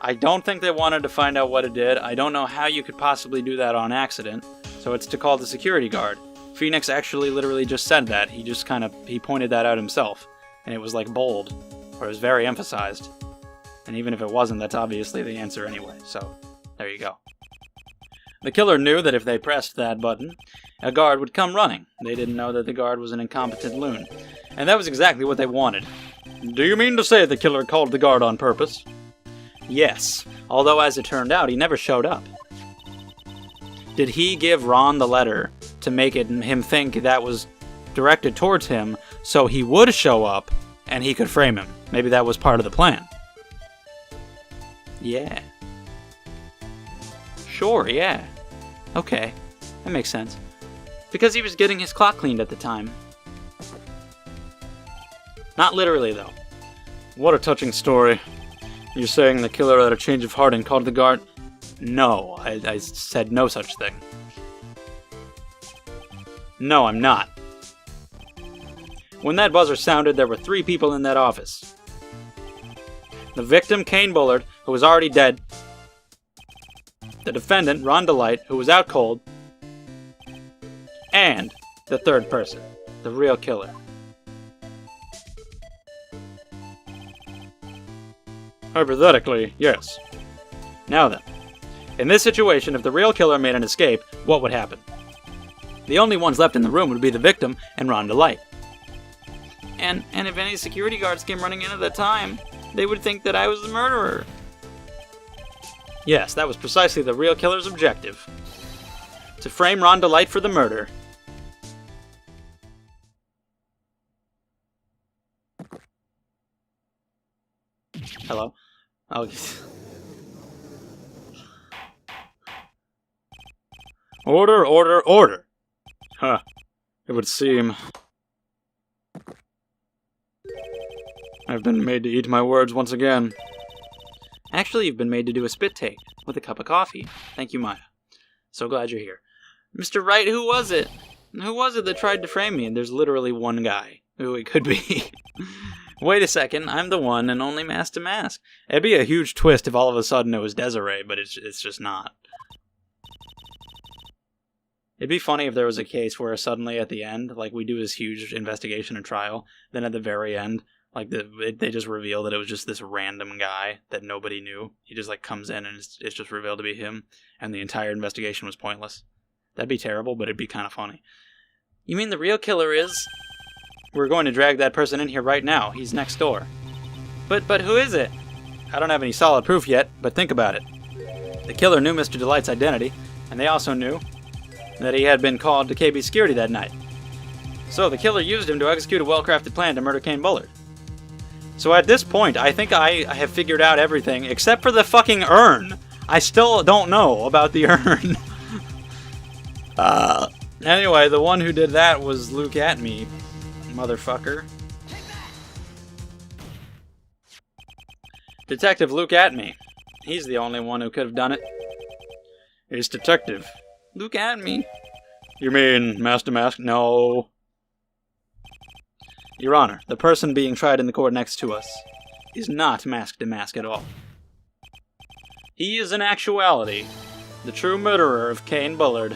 I don't think they wanted to find out what it did. I don't know how you could possibly do that on accident. So it's to call the security guard. Phoenix actually literally just said that. He pointed that out himself. And it was like bold. Or it was very emphasized. And even if it wasn't, that's obviously the answer anyway. So, there you go. The killer knew that if they pressed that button, a guard would come running. They didn't know that the guard was an incompetent loon. And that was exactly what they wanted. Do you mean to say the killer called the guard on purpose? Yes, although as it turned out, he never showed up. Did he give Ron the letter to make him think that was directed towards him so he would show up and he could frame him? Maybe that was part of the plan. Yeah. Sure, yeah. Okay, that makes sense. Because he was getting his clock cleaned at the time. Not literally, though. What a touching story. You're saying the killer had a change of heart and called the guard? No, I said no such thing. No, I'm not. When that buzzer sounded, there were 3 people in that office. The victim, Kane Bullard, who was already dead. The defendant, Ron DeLite, who was out cold. And the 3rd person, the real killer. Hypothetically, yes. Now then, in this situation, if the real killer made an escape, what would happen? The only ones left in the room would be the victim and Ron DeLite. And if any security guards came running in at the time, they would think that I was the murderer. Yes, that was precisely the real killer's objective. To frame Ron DeLite for the murder. Hello? Oh. Order, order, order! Huh. It would seem I've been made to eat my words once again. Actually, you've been made to do a spit take with a cup of coffee. Thank you, Maya. So glad you're here. Mr. Wright, who was it? Who was it that tried to frame me? And there's literally one guy who it could be. Wait a second, I'm the one and only Mask to Mask. It'd be a huge twist if all of a sudden it was Desiree, but it's just not. It'd be funny if there was a case where suddenly at the end, like we do this huge investigation and trial, then at the very end, like they just reveal that it was just this random guy that nobody knew. He just like comes in and it's just revealed to be him, and the entire investigation was pointless. That'd be terrible, but it'd be kind of funny. You mean the real killer is? We're going to drag that person in here right now. He's next door. But who is it? I don't have any solid proof yet, but think about it. The killer knew Mr. Delight's identity, and they also knew that he had been called to KB security that night. So the killer used him to execute a well-crafted plan to murder Kane Bullard. So at this point, I think I have figured out everything, except for the fucking urn. I still don't know about the urn. Anyway, the one who did that was Luke Atmey, motherfucker. Detective Luke Atmey. He's the only one who could have done it. He's detective. Luke Atmey. You mean Mask to Mask? No. Your Honor, the person being tried in the court next to us is not Mask to Mask at all. He is in actuality the true murderer of Kane Bullard.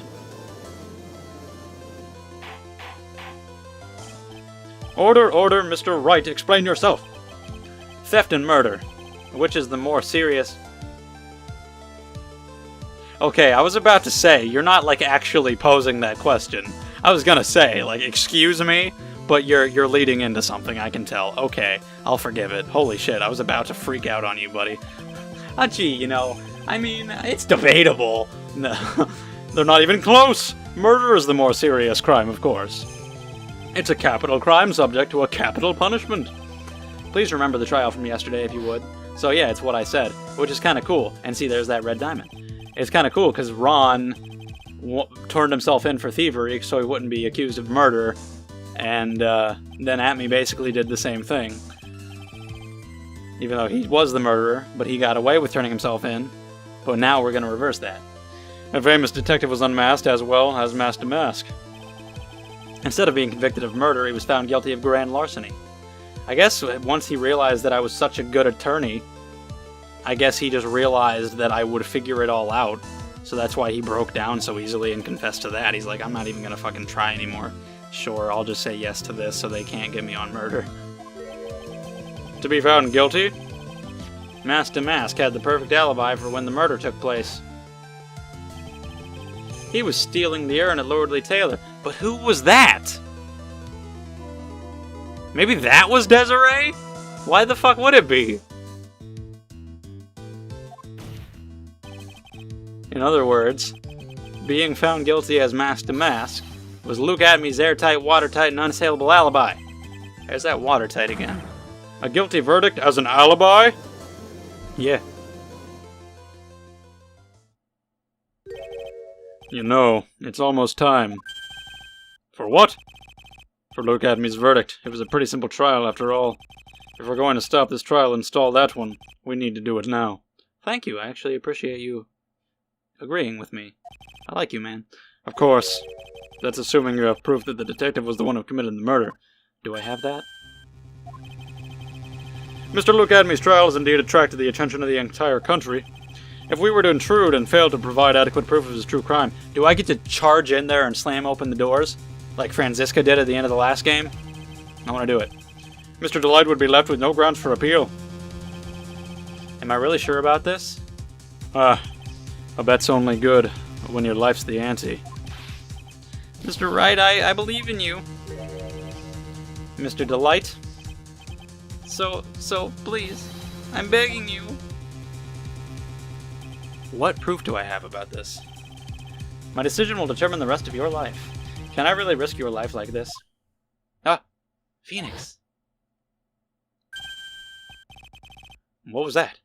Order, order, Mr. Wright, explain yourself. Theft and murder. Which is the more serious? Okay, I was about to say, you're not, like, actually posing that question. I was gonna say, like, excuse me, but you're leading into something, I can tell. Okay, I'll forgive it. Holy shit, I was about to freak out on you, buddy. Gee, you know, I mean, it's debatable. No, they're not even close. Murder is the more serious crime, of course. It's a capital crime subject to a capital punishment. Please remember the trial from yesterday, if you would. So yeah, it's what I said, which is kind of cool. And see, there's that red diamond. It's kind of cool, because Ron turned himself in for thievery so he wouldn't be accused of murder, and then Atmey basically did the same thing. Even though he was the murderer, but he got away with turning himself in. But now we're going to reverse that. A famous detective was unmasked as well as Mask to Mask. Instead of being convicted of murder, he was found guilty of grand larceny. I guess once he realized that I was such a good attorney, I guess he just realized that I would figure it all out. So that's why he broke down so easily and confessed to that. He's like, I'm not even gonna fucking try anymore. Sure, I'll just say yes to this so they can't get me on murder. To be found guilty? Master Mask had the perfect alibi for when the murder took place. He was stealing the urn at Lordly Taylor. But who was that? Maybe that was Desiree? Why the fuck would it be? In other words, being found guilty as Master Mask was Luke Atmey's airtight, watertight, and unassailable alibi. There's that watertight again. A guilty verdict as an alibi? Yeah. You know, it's almost time. For what? For Luke Atmey's verdict. It was a pretty simple trial after all. If we're going to stop this trial and stall that one, we need to do it now. Thank you, I actually appreciate you agreeing with me. I like you, man. Of course. That's assuming you have proof that the detective was the one who committed the murder. Do I have that? Mr. Luke Atmey's trial has indeed attracted the attention of the entire country. If we were to intrude and fail to provide adequate proof of his true crime, do I get to charge in there and slam open the doors? Like Franziska did at the end of the last game? I want to do it. Mr. Delight would be left with no grounds for appeal. Am I really sure about this? A bet's only good when your life's the ante. Mr. Wright, I believe in you. Mr. Delight? So, please, I'm begging you. What proof do I have about this? My decision will determine the rest of your life. Can I really risk your life like this? Ah, Phoenix. What was that?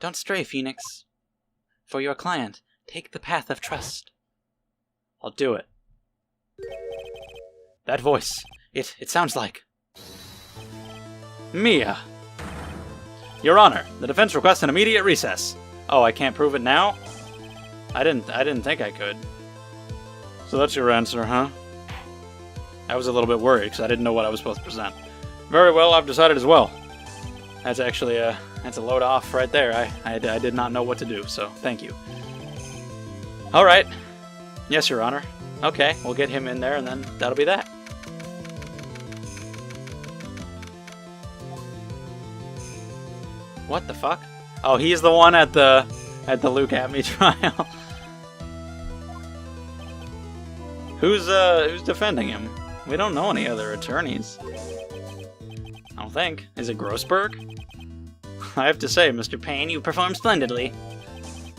Don't stray, Phoenix. For your client, take the path of trust. I'll do it. That voice, it sounds like... Mia. Your Honor, the defense requests an immediate recess. Oh, I can't prove it now? I didn't think I could. So that's your answer, huh? I was a little bit worried because I didn't know what I was supposed to present. Very well, I've decided as well. That's actually that's a load off right there. I did not know what to do, so thank you. All right. Yes, Your Honor. Okay, we'll get him in there, and then that'll be that. What the fuck? Oh, he's the one at the Luke Atmey trial. Who's defending him? We don't know any other attorneys. I don't think. Is it Grossberg? I have to say, Mr. Payne, you performed splendidly.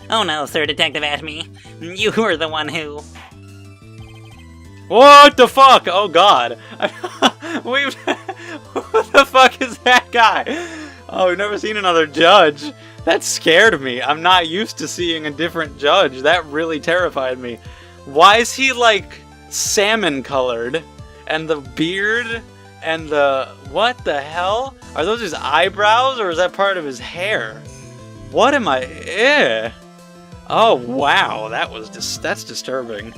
Oh no, Sir Detective Atmey. You were the one who... What the fuck? Oh god. Who the fuck is that guy? Oh, we've never seen another judge. That scared me. I'm not used to seeing a different judge. That really terrified me. Why is he, like, salmon-colored? And the beard? And the... What the hell? Are those his eyebrows, or is that part of his hair? What am I... Eh. Oh, wow. That's disturbing.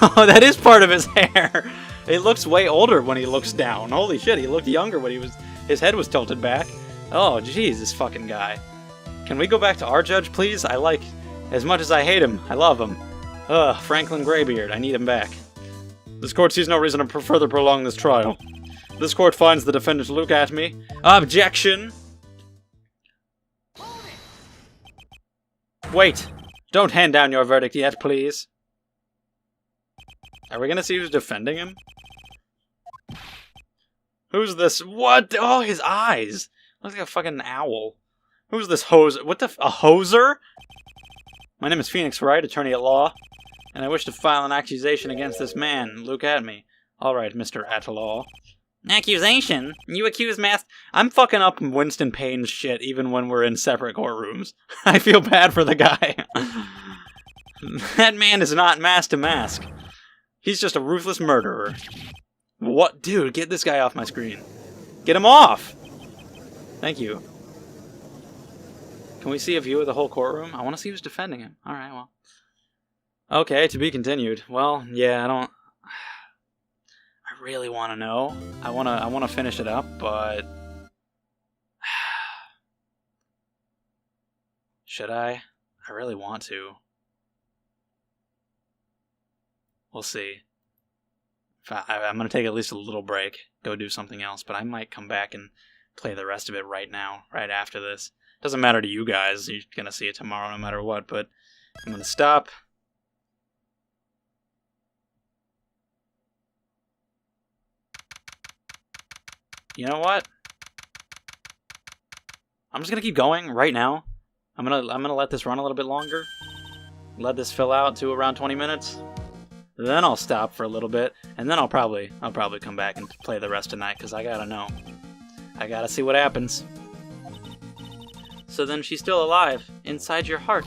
Oh, that is part of his hair. It looks way older when he looks down. Holy shit, he looked younger when his head was tilted back. Oh, jeez, this fucking guy. Can we go back to our judge, please? As much as I hate him, I love him. Ugh, Franklin Greybeard, I need him back. This court sees no reason to further prolong this trial. This court finds the defendant Luke Atmey. Objection! Wait, don't hand down your verdict yet, please. Are we gonna see who's defending him? Who's this? What? Oh, his eyes! Looks like a fucking owl. Who's this hoser? What the a hoser? My name is Phoenix Wright, attorney at law, and I wish to file an accusation against this man, Luke Atmey. Alright, Mr. At-Law. Accusation? You accuse I'm fucking up Winston Payne's shit even when we're in separate courtrooms. I feel bad for the guy. That man is not Master Mask. He's just a ruthless murderer. What? Dude, get this guy off my screen. Get him off! Thank you. Can we see a view of the whole courtroom? I want to see who's defending him. Alright, well. Okay, to be continued. Well, yeah, I really want to know. I want to finish it up, but... Should I? I really want to. We'll see. I'm going to take at least a little break, go do something else, but I might come back and play the rest of it right now, right after this. Doesn't matter to you guys, you're going to see it tomorrow no matter what, but I'm going to stop. You know what? I'm just going to keep going right now. I'm gonna let this run a little bit longer. Let this fill out to around 20 minutes. Then I'll stop for a little bit, and then I'll probably come back and play the rest tonight, because I gotta know. I gotta see what happens. So then she's still alive, inside your heart.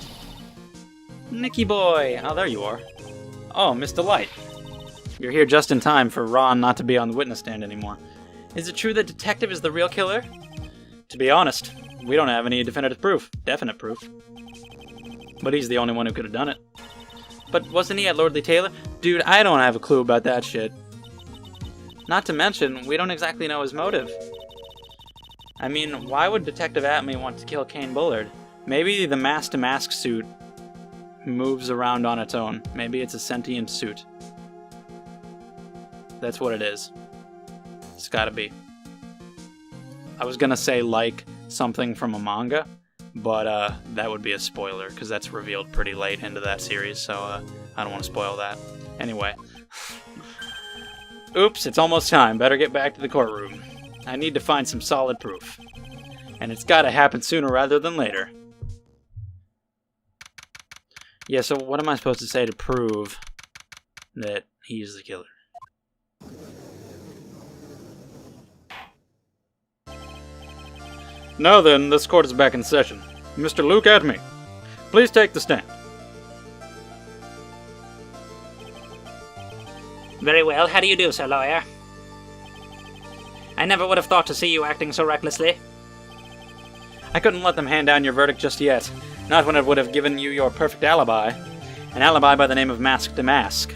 Nicky boy! Oh, there you are. Oh, Mr. Light. You're here just in time for Ron not to be on the witness stand anymore. Is it true that Detective is the real killer? To be honest, we don't have any definite proof. But he's the only one who could have done it. But wasn't he at Lordly Taylor? Dude, I don't have a clue about that shit. Not to mention, we don't exactly know his motive. I mean, why would Detective Atmey want to kill Kane Bullard? Maybe the mask-to-mask suit moves around on its own. Maybe it's a sentient suit. That's what it is. It's gotta be. I was gonna say like something from a manga, but that would be a spoiler, because that's revealed pretty late into that series, so I don't want to spoil that. Anyway. Oops, it's almost time. Better get back to the courtroom. I need to find some solid proof. And it's gotta happen sooner rather than later. Yeah, so what am I supposed to say to prove that he's the killer? Now then, this court is back in session. Mr. Luke Atmey, please take the stand. Very well. How do you do, sir lawyer? I never would have thought to see you acting so recklessly. I couldn't let them hand down your verdict just yet. Not when it would have given you your perfect alibi. An alibi by the name of Mask to Mask.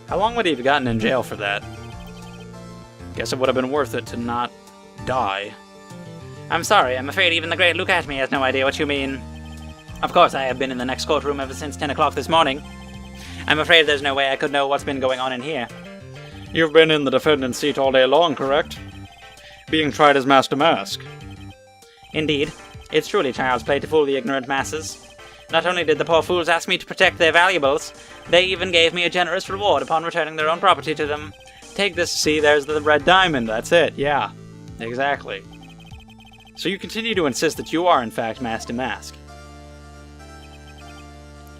How long would he have gotten in jail for that? Guess it would have been worth it to not die. I'm sorry, I'm afraid even the great Luke Atmey has no idea what you mean. Of course, I have been in the next courtroom ever since 10 o'clock this morning. I'm afraid there's no way I could know what's been going on in here. You've been in the defendant's seat all day long, correct? Being tried as Mask to Mask. Indeed. It's truly child's play to fool the ignorant masses. Not only did the poor fools ask me to protect their valuables, they even gave me a generous reward upon returning their own property to them. Take this, see, there's the red diamond, that's it, yeah. Exactly. So you continue to insist that you are, in fact, Mask to Mask?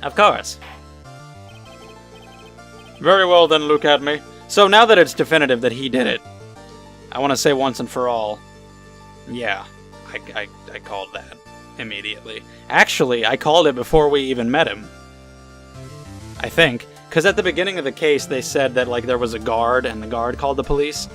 Of course. Very well then, Luke Atmey. So now that it's definitive that he did it, I want to say once and for all, yeah, I called that immediately. Actually, I called it before we even met him. I think. Because at the beginning of the case, they said that like there was a guard, and the guard called the police.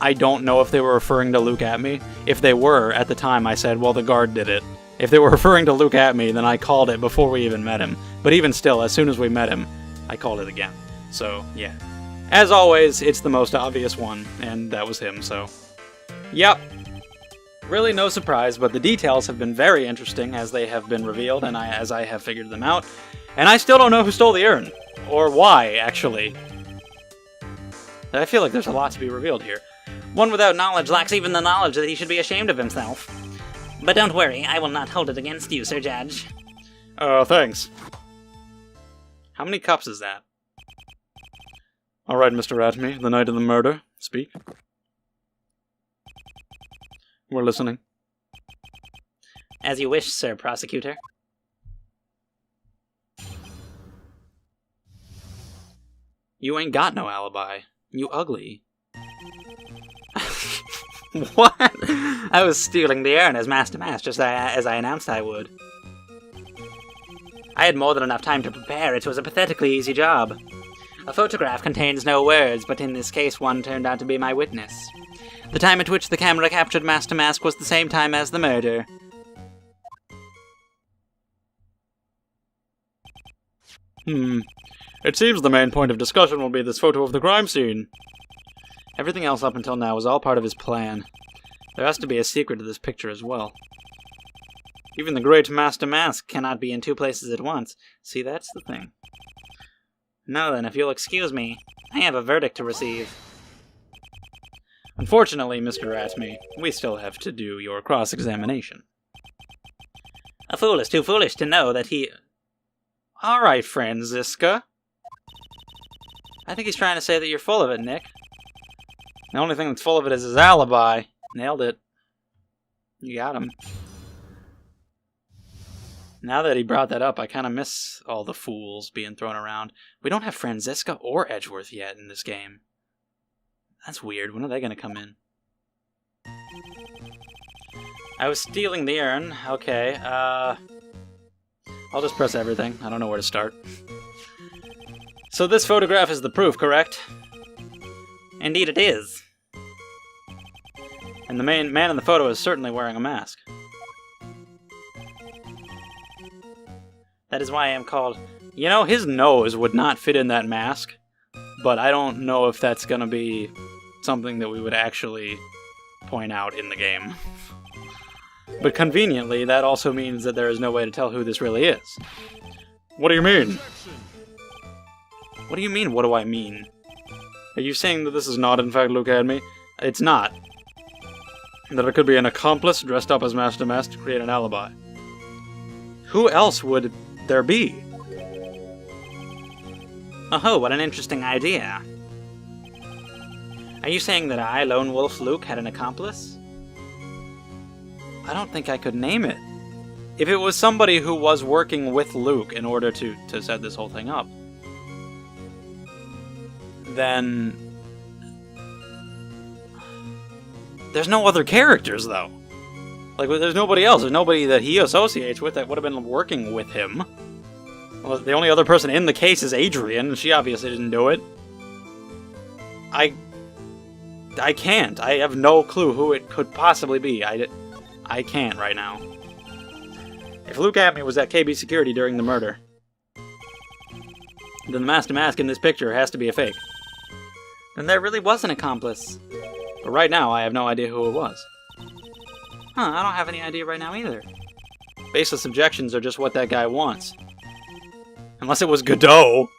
I don't know if they were referring to Luke Atmey. If they were, at the time I said, well, the guard did it. If they were referring to Luke Atmey, then I called it before we even met him. But even still, as soon as we met him, I called it again. So, yeah. As always, it's the most obvious one, and that was him, so... Yep. Really no surprise, but the details have been very interesting as they have been revealed, and as I have figured them out. And I still don't know who stole the urn. Or why, actually. I feel like there's a lot to be revealed here. One without knowledge lacks even the knowledge that he should be ashamed of himself. But don't worry, I will not hold it against you, Sir Judge. Thanks. How many cups is that? Alright, Mr. Atmey, the night of the murder. Speak. We're listening. As you wish, Sir Prosecutor. You ain't got no alibi. You ugly. What? I was stealing the urn as Mask to Mask, just as I announced I would. I had more than enough time to prepare. It was a pathetically easy job. A photograph contains no words, but in this case one turned out to be my witness. The time at which the camera captured Mask to Mask was the same time as the murder. It seems the main point of discussion will be this photo of the crime scene. Everything else up until now was all part of his plan. There has to be a secret to this picture as well. Even the great Master Mask cannot be in two places at once. See, that's the thing. Now then, if you'll excuse me, I have a verdict to receive. Unfortunately, Mr. Atmey, we still have to do your cross-examination. A fool is too foolish to know that he... Alright, Franziska. I think he's trying to say that you're full of it, Nick. The only thing that's full of it is his alibi. Nailed it. You got him. Now that he brought that up, I kind of miss all the fools being thrown around. We don't have Franziska or Edgeworth yet in this game. That's weird. When are they going to come in? I was stealing the urn. Okay, I'll just press everything. I don't know where to start. So this photograph is the proof, correct? Indeed it is. And the main man in the photo is certainly wearing a mask. That is why I am called... You know, his nose would not fit in that mask, but I don't know if that's going to be something that we would actually point out in the game. But conveniently, that also means that there is no way to tell who this really is. What do you mean? What do you mean, what do I mean? Are you saying that this is not, in fact, Luke Atmey? It's not. That it could be an accomplice dressed up as Master Mask to create an alibi. Who else would there be? Oh, what an interesting idea. Are you saying that I, Lone Wolf Luke, had an accomplice? I don't think I could name it. If it was somebody who was working with Luke in order to set this whole thing up, then... There's no other characters, though. Like, there's nobody else. There's nobody that he associates with that would have been working with him. Well, the only other person in the case is Adrian, and she obviously didn't do it. I can't. I have no clue who it could possibly be. I can't right now. If Luke Atmey was at KB Security during the murder, then the Master Mask in this picture has to be a fake. Then there really was an accomplice. But right now, I have no idea who it was. Huh, I don't have any idea right now either. Baseless objections are just what that guy wants. Unless it was Godot.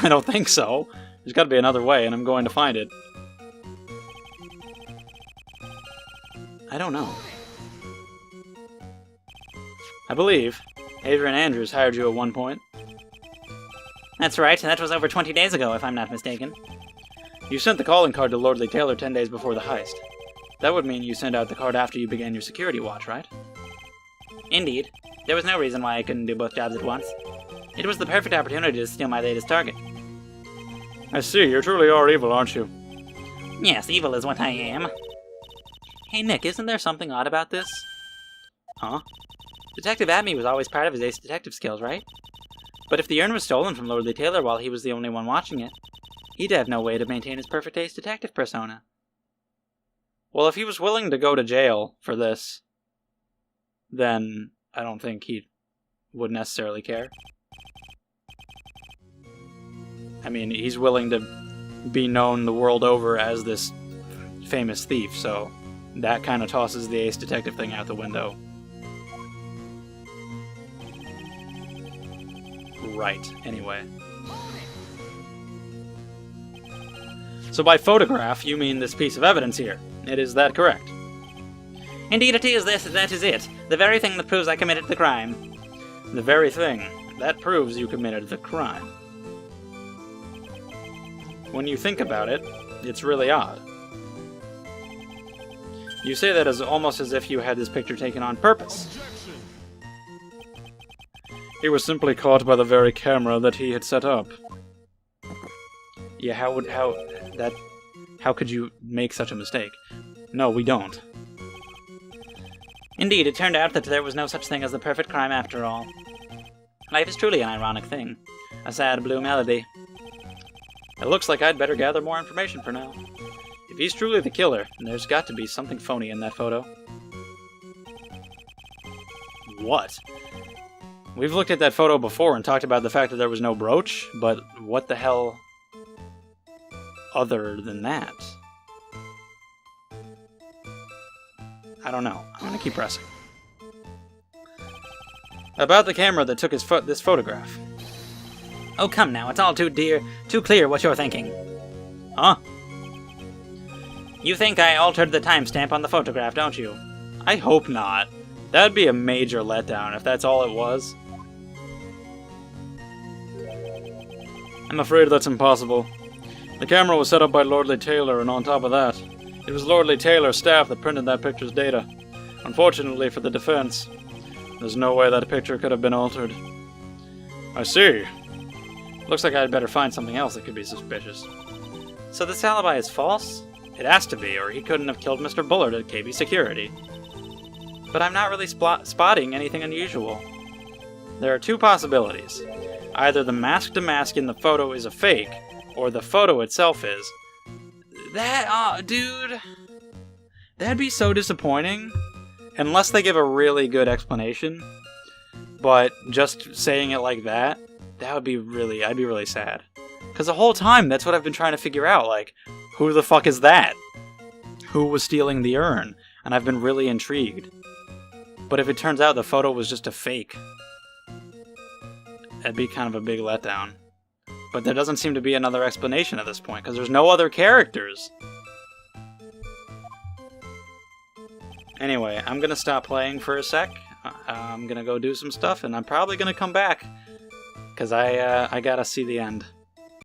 I don't think so. There's got to be another way, and I'm going to find it. I don't know. I believe Adrian Andrews hired you at one point. That's right, and that was over 20 days ago, if I'm not mistaken. You sent the calling card to Lordly Taylor 10 days before the heist. That would mean you sent out the card after you began your security watch, right? Indeed. There was no reason why I couldn't do both jobs at once. It was the perfect opportunity to steal my latest target. I see, you truly are evil, aren't you? Yes, evil is what I am. Hey Nick, isn't there something odd about this? Huh? Detective Atmey was always proud of his ace detective skills, right? But if the urn was stolen from Lordly Taylor while he was the only one watching it, he'd have no way to maintain his perfect ace detective persona. Well, if he was willing to go to jail for this, then I don't think he would necessarily care. I mean, he's willing to be known the world over as this famous thief, so that kind of tosses the ace detective thing out the window. Right, anyway. So by photograph, you mean this piece of evidence here. Is that correct? Indeed it is, that is it. The very thing that proves I committed the crime. The very thing that proves you committed the crime. When you think about it, it's really odd. You say that as almost as if you had this picture taken on purpose. He was simply caught by the very camera that he had set up. Yeah, how could you make such a mistake? No, we don't. Indeed, it turned out that there was no such thing as the perfect crime after all. Life is truly an ironic thing. A sad blue melody. It looks like I'd better gather more information for now. If he's truly the killer, there's got to be something phony in that photo. What? We've looked at that photo before and talked about the fact that there was no brooch, but what the hell other than that? I don't know. I'm gonna keep pressing. About the camera that took this photograph. Oh, come now, it's all too clear what you're thinking. Huh? You think I altered the timestamp on the photograph, don't you? I hope not. That'd be a major letdown if that's all it was. I'm afraid that's impossible. The camera was set up by Lordly Taylor, and on top of that, it was Lordly Taylor's staff that printed that picture's data. Unfortunately for the defense, there's no way that picture could have been altered. I see. Looks like I'd better find something else that could be suspicious. So this alibi is false? It has to be, or he couldn't have killed Mr. Bullard at KB Security. But I'm not really spotting anything unusual. There are two possibilities. Either the mask-to-mask in the photo is a fake, or the photo itself is. Dude... That'd be so disappointing. Unless they give a really good explanation. But just saying it like that, I'd be really sad. Because the whole time, that's what I've been trying to figure out, like, who the fuck is that? Who was stealing the urn? And I've been really intrigued. But if it turns out the photo was just a fake, that'd be kind of a big letdown. But there doesn't seem to be another explanation at this point, because there's no other characters. Anyway, I'm gonna stop playing for a sec. I'm gonna go do some stuff, and I'm probably gonna come back, because I gotta see the end.